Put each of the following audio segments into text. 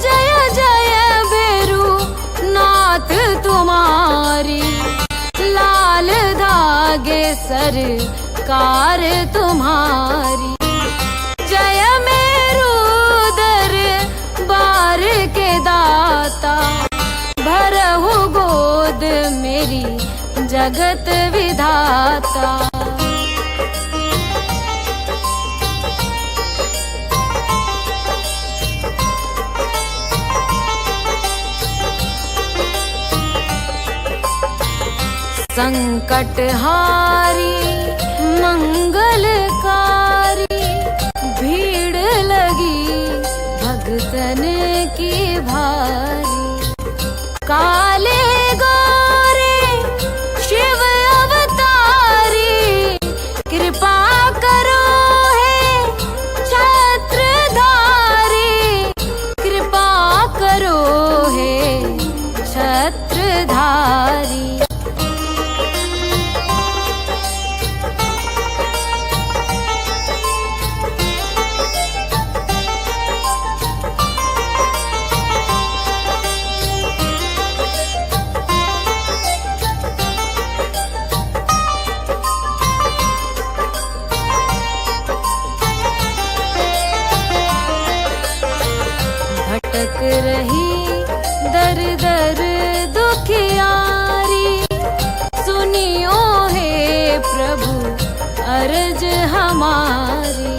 जय जय भैरू नाथ तुम्हारी, लाल धागे सरकार तुम्हारी। जय मेरू दरबार के दाता, भरहु गोद मेरी जगत विधाता। संकटहारी मंगलकारी, भीड़ लगी भक्तन की भारी। काले गोरे शिव अवतारी, कृपा करो हे छत्रधारी, कृपा करो हे छत्रधारी। भटक रही दर दर दुखियारी, सुनियो हे प्रभु अर्ज हमारी।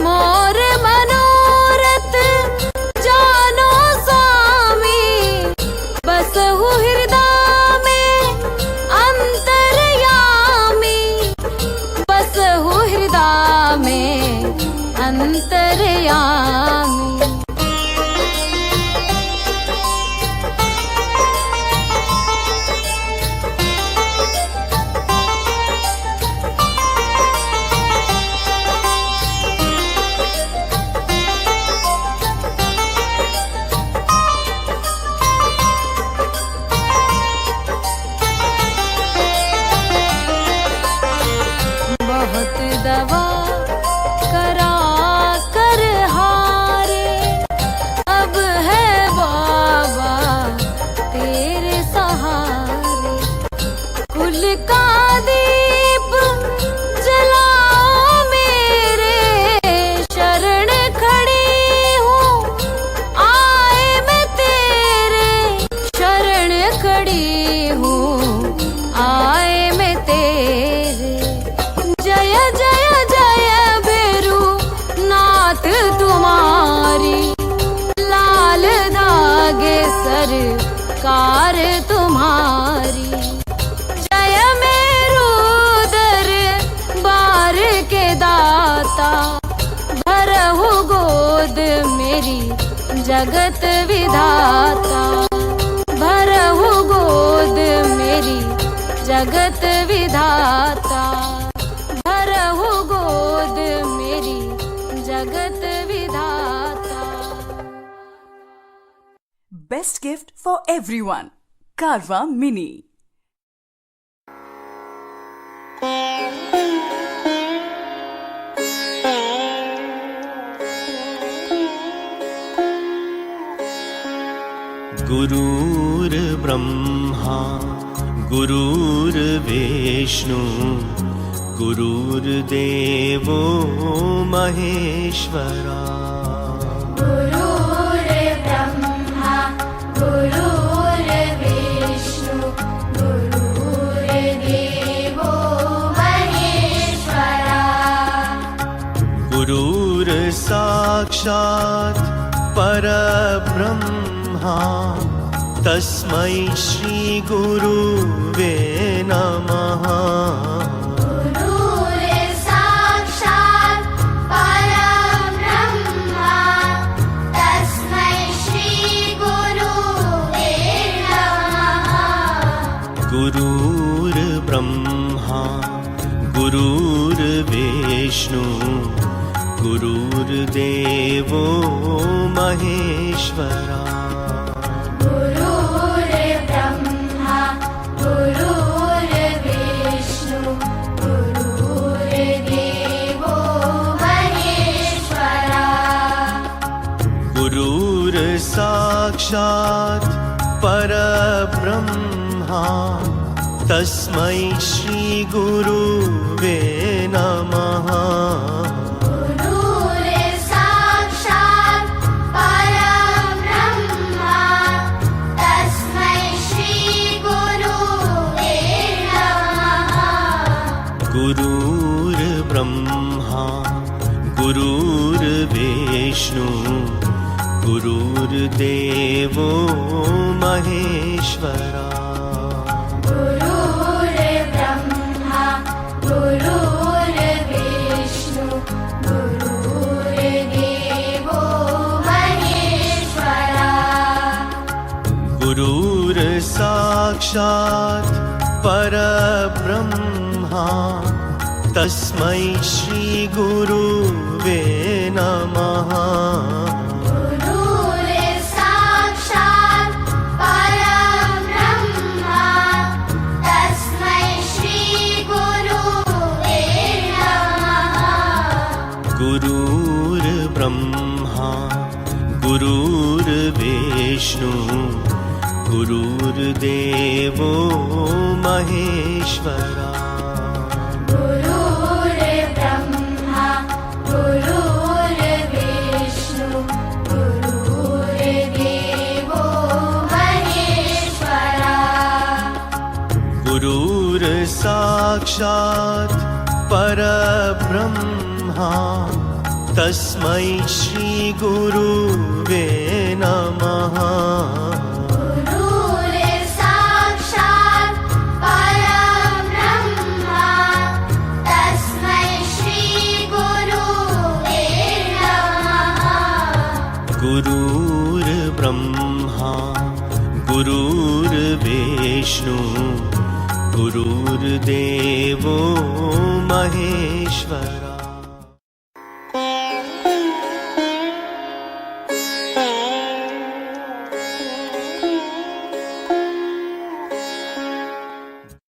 मोर मनोरथ जानो स्वामी, बसहु हृदय में अंतर्यामी, बसहु हृदय में अंतर्यामी। बहुत दवा करा कर हारे, अब है बाबा तेरे सहारे। कुल का दीप जलाओ मेरे, शरण खड़ी हूँ आए मैं तेरे, शरण खड़ी हूँ आए मैं तेरे। जय जय जय भैरू नाथ तुम्हारी, लाल धागे सरकार तुम्हारी। जय मेरू दरबार के दाता, भरहु गोद मेरी जगत विधाता, भरहु गोद मेरी जगत विधाता, भरहु गोद मेरी जगत विधाता। Best gift for everyone. Carvaan Mini. गुरुर्ब्रह्मा गुरुर्विष्णु, गुरुर्देवो महेश्वरा। गुरुर्ब्रह्मा गुरुर्विष्णु, गुरुर्देवो महेश्वरा। गुरुर्साक्षात् परब्रह्मा, तस्मै श्री गुरुवे नमः। गुरुर्साक्षात् परब्रह्मा, तस्मै श्री गुरुवे नमः। गुरुर्ब्रह्मा गुरुर्विष्णु, गुरुर्देवो महेश्वरा। गुरुर्ब्रह्मा गुरुर्विष्णु, गुरुर्देवो महेश्वरा। गुरुर्साक्षात् परब्रह्मा तस्मै श्रीगुरुवे नमः गुरुर्साक्षात् परब्रह्मा तस्मै श्रीगुरुवे नमः गुरुर्ब्रह्मा गुरुर्विष्णु गुरुर्देवो महेश्वरा गुरुर्ब्रह्मा गुरुर्विष्णु गुरुर्देवो महेश्वरा गुरुर्साक्षात् परब्रह्मा तस्मै श्रीगुरुवे नमः गुरुर्साक्षात् परब्रह्मा तस्मै श्रीगुरुवे नमः गुरुर्ब्रह्मा गुरुर्विष्णु गुरुर्देवो महेश्वरा गुरुर्ब्रह्मा गुरुर्विष्णु गुरुर्देवो महेश्वरा गुरुर्साक्षात् परब्रह्मा तस्मै श्रीगुरुवे नमः गुरुर्साक्षात् परब्रह्मा तस्मै श्रीगुरुवे नमः गुरुर्ब्रह्मा गुरुर्विष्णु गुरुर्देवो महेश्वरा